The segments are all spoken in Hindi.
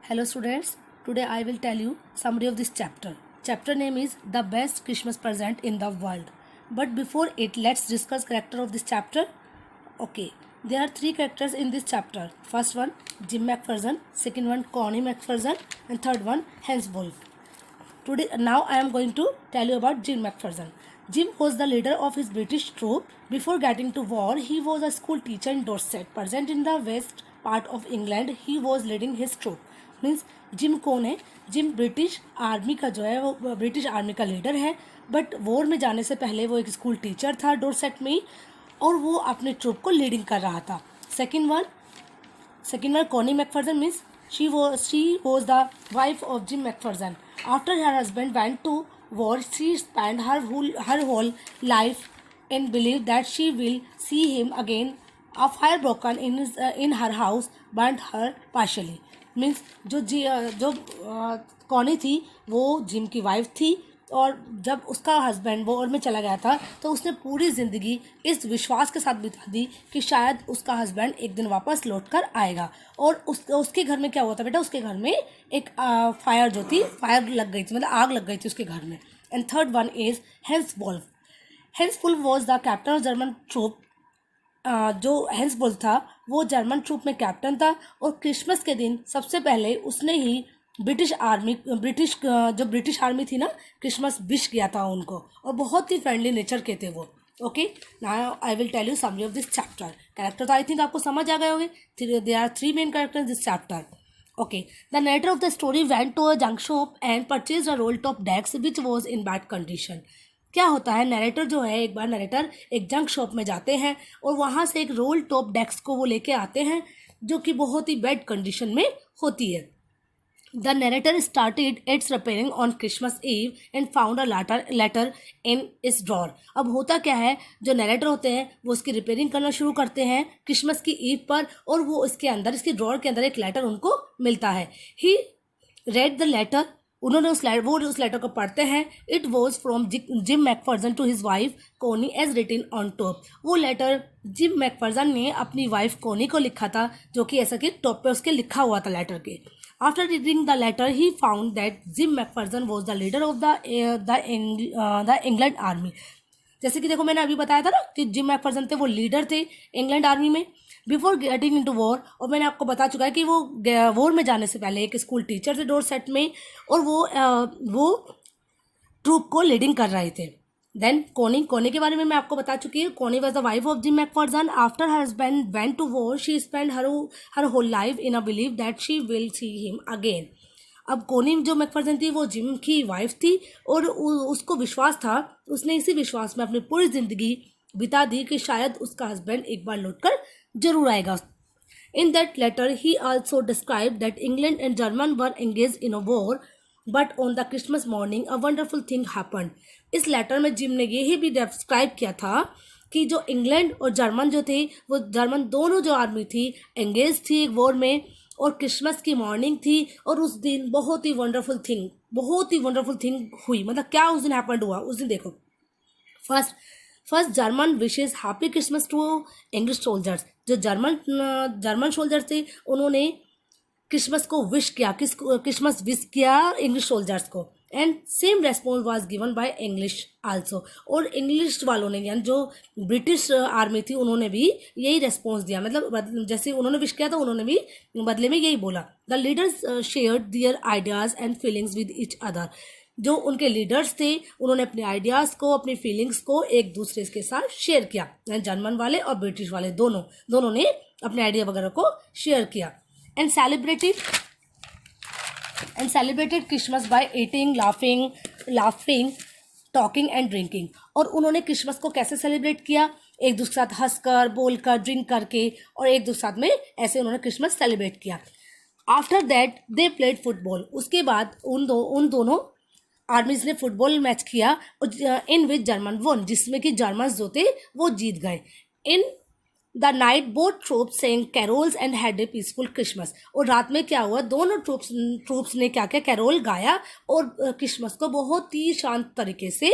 Hello students, today I will tell you summary of this chapter. Chapter name is The Best Christmas Present in the World. But before it, let's discuss character of this chapter. Okay, there are three characters in this chapter. First one, Jim McPherson. Second one, Connie McPherson. And third one, Hans Wolf. Now I am going to tell you about Jim McPherson. Jim was the leader of his British troop. Before getting to war, he was a school teacher in Dorset. Present in the west part of England, he was leading his troop. Means gym कौन है? जिम ब्रिटिश आर्मी का जो है वो ब्रिटिश आर्मी का लीडर है, बट वॉर में जाने से पहले वो एक स्कूल टीचर था डोरसेट में और वो अपने ट्रूप को लीडिंग कर रहा था. Second one Connie McPherson means she was the wife of Jim McPherson. After her husband went to war she spend her whole life and believed that she will see him again. A fire broken in her house burnt her partially. Means जो कॉनी थी वो जिम की वाइफ थी और जब उसका हस्बैंड वॉर में चला गया था तो उसने पूरी ज़िंदगी इस विश्वास के साथ बिता दी कि शायद उसका हस्बैंड एक दिन वापस लौट कर आएगा. और उसके घर में क्या हुआ था बेटा? उसके घर में एक फायर लग गई थी, मतलब आग लग गई थी उसके घर में. And third one is Hans Wolf. Hans Wolf was the captain of German troop. जो हेंस वुल्फ था वो जर्मन ट्रूप में कैप्टन था और क्रिसमस के दिन सबसे पहले उसने ही ब्रिटिश आर्मी थी ना, क्रिसमस विश किया था उनको और बहुत ही फ्रेंडली नेचर के थे वो. Okay, now I will tell you summary of this chapter. Character तो आई थिंक आपको समझ आ गए होंगे. There are three main characters this chapter. Okay, the narrator of the story went to a junk shop and purchased a roll-top desk which was in bad condition. क्या होता है, नरेटर जो है एक बार नरेटर एक जंक शॉप में जाते हैं और वहाँ से एक रोल टॉप डेस्क को वो लेके आते हैं जो कि बहुत ही बैड कंडीशन में होती है. The narrator started its repairing on Christmas Eve and found a letter in his drawer. अब होता क्या है, जो नरेटर होते हैं वो उसकी रिपेयरिंग करना शुरू करते हैं क्रिसमस की ईव पर और वो इसकी ड्रॉर के अंदर एक लेटर उनको मिलता है. He read the letter. उन्होंने उस लेटर को पढ़ते हैं. It was from Jim McPherson to his wife Connie as written on top. वो लेटर जिम मैकफर्सन ने अपनी वाइफ कोनी को लिखा था जो कि ऐसा कि टॉप पे उसके लिखा हुआ था लेटर के. After reading the letter he found that Jim McPherson was the leader of the England army. जैसे कि देखो मैंने अभी बताया था ना कि जिम मैकफर्सन थे वो लीडर थे इंग्लैंड आर्मी में बिफोर गेटिंग इनटू वॉर. और मैंने आपको बता चुका है कि वो वॉर में जाने से पहले एक स्कूल टीचर थे डोरसेट में और वो ट्रूप को लीडिंग कर रहे थे. देन कोनी के बारे में मैं आपको बता चुकी हूँ. Connie was the wife of Jim McPherson. After her husband went to war she spend her whole life in a believe that she will see him again. अब कोनी जो मैकफर्सन थी वो जिम की वाइफ थी और उसको विश्वास था, उसने इसी विश्वास में अपनी पूरी ज़िंदगी बिता दी कि शायद उसका हस्बैंड एक बार लौटकर जरूर आएगा. In that letter he also describe that England and German were engage in a war but on the Christmas morning a wonderful thing happened. इस लेटर में जिम ने यही भी डिस्क्राइब किया था कि जो इंग्लैंड और जर्मन जो थे वो जर्मन दोनों जो आर्मी थी एंगेज थी एक वॉर में और क्रिसमस की मॉर्निंग थी और उस दिन बहुत ही वंडरफुल थिंग हुई. मतलब क्या उस दिन हैपन्ड हुआ उस दिन देखो. First German wishes happy Christmas to English soldiers. जो जर्मन सोल्जर्स थे उन्होंने क्रिसमस को क्रिसमस विश किया इंग्लिश सोल्जर्स को. And same response was given by English also. और इंग्लिश वालों ने यानी जो ब्रिटिश आर्मी थी उन्होंने भी यही रेस्पॉन्स दिया. मतलब जैसे उन्होंने विश किया था उन्होंने भी बदले में यही बोला. The leaders shared there ideas and feelings with each other. जो उनके लीडर्स थे उन्होंने अपने आइडियाज़ को अपनी फीलिंग्स को एक दूसरे के साथ शेयर किया. जर्मन वाले और ब्रिटिश वाले दोनों ने अपने आइडिया वगैरह को शेयर किया. And celebrated Christmas by eating laughing talking and drinking. और उन्होंने क्रिसमस को कैसे सेलिब्रेट किया? एक दूसरे के साथ हंसकर बोलकर ड्रिंक करके और एक दूसरे साथ में ऐसे उन्होंने क्रिसमस सेलिब्रेट किया. After that they played football. उसके बाद उन दोनों आर्मीज ने फुटबॉल मैच किया इन विच जर्मन वन, जिसमें कि जर्मन्स जो थे वो जीत गए. In the night both troops saying carols and had a peaceful Christmas. और रात में क्या हुआ, दोनों ट्रूप्स ने क्या क्या कैरोल गाया और क्रिसमस को बहुत ही शांत तरीके से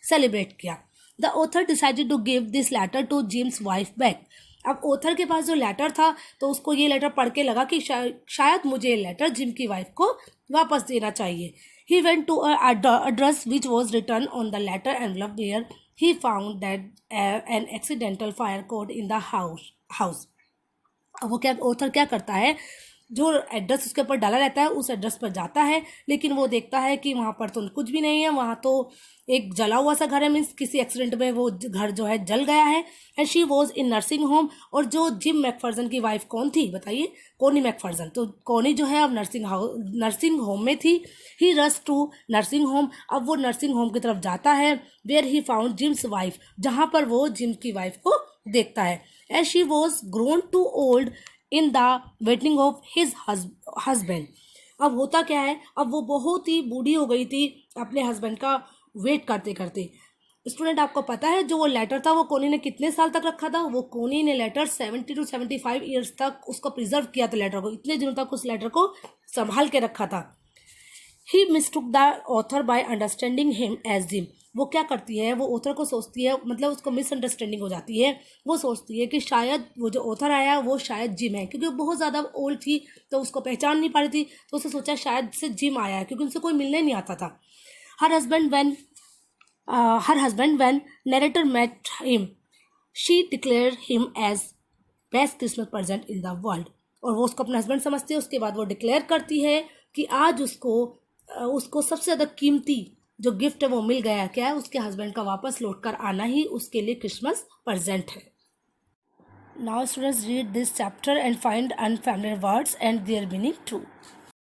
सेलिब्रेट किया. The author decided to give this letter to Jim's wife back. अब ऑथर के पास जो लेटर था तो उसको ये लेटर पढ़ के लगा कि शायद मुझे ये लेटर जिम की वाइफ को वापस देना चाहिए. He went to a address which was written on the letter envelope where he found that an accidental fire code in the house. अब वो क्या ऑथर क्या करता है, जो एड्रेस उसके ऊपर डाला रहता है उस एड्रेस पर जाता है, लेकिन वो देखता है कि वहाँ पर तो कुछ भी नहीं है, वहाँ तो एक जला हुआ सा घर है, मीन्स किसी एक्सीडेंट में वो घर जो है जल गया है. And she was in nursing home. और जो जिम मैकफर्जन की वाइफ कौन थी बताइए, कोनी मैकफर्जन. तो कोनी जो है अब नर्सिंग होम में थी. He rush to nursing home. अब वो नर्सिंग होम की तरफ जाता है where he found Jim's wife, जहाँ पर वो जिम की वाइफ को देखता है. As she was grown too old in the waiting of his husband. अब होता क्या है, अब वो बहुत ही बूढ़ी हो गई थी अपने हस्बैंड का वेट करते करते. स्टूडेंट आपको पता है जो वो लेटर था वो कोनी ने कितने साल तक रखा था? वो कोनी ने लेटर 70 to 75 ईयर्स तक उसको प्रिजर्व किया था. लेटर को इतने दिनों तक उस लेटर को संभाल के रखा था. He mistook the author by understanding him as Jim. वो क्या करती है, वो ऑथर को सोचती है, मतलब उसको मिसअंडरस्टैंडिंग हो जाती है. वो सोचती है कि शायद वो जो ऑथर आया है वो शायद जिम है, क्योंकि वो बहुत ज़्यादा ओल्ड थी तो उसको पहचान नहीं पा रही थी. तो उसने सोचा शायद से जिम आया है, क्योंकि उनसे कोई मिलने नहीं आता था. हर husband when narrator met him, she declared him as best Christmas present in the world. और वो उसको अपना हस्बैंड समझती है. उसके बाद वो डिक्लेयर करती है कि आज उसको सबसे ज़्यादा कीमती जो गिफ्ट है वो मिल गया. क्या है? उसके हस्बैंड का वापस लौट कर आना ही उसके लिए क्रिसमस प्रेजेंट है. Now students read this chapter and find unfamiliar words and their meaning to.